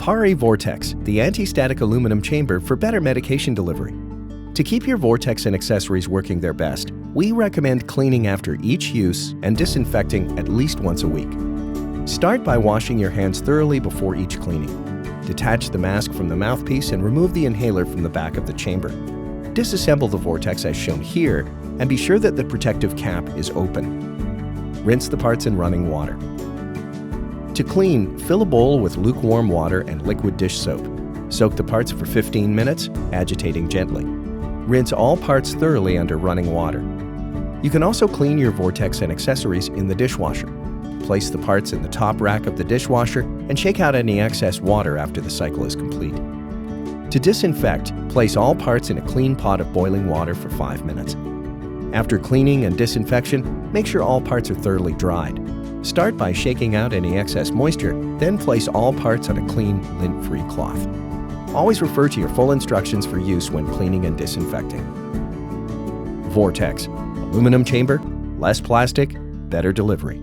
PARI VORTEX, the anti-static aluminum chamber for better medication delivery. To keep your Vortex and accessories working their best, we recommend cleaning after each use and disinfecting at least once a week. Start by washing your hands thoroughly before each cleaning. Detach the mask from the mouthpiece and remove the inhaler from the back of the chamber. Disassemble the Vortex as shown here, and be sure that the protective cap is open. Rinse the parts in running water. To clean, fill a bowl with lukewarm water and liquid dish soap. Soak the parts for 15 minutes, agitating gently. Rinse all parts thoroughly under running water. You can also clean your Vortex and accessories in the dishwasher. Place the parts in the top rack of the dishwasher and shake out any excess water after the cycle is complete. To disinfect, place all parts in a clean pot of boiling water for 5 minutes. After cleaning and disinfection, make sure all parts are thoroughly dried. Start by shaking out any excess moisture, then place all parts on a clean, lint-free cloth. Always refer to your full instructions for use when cleaning and disinfecting. Vortex, aluminum chamber, less plastic, better delivery.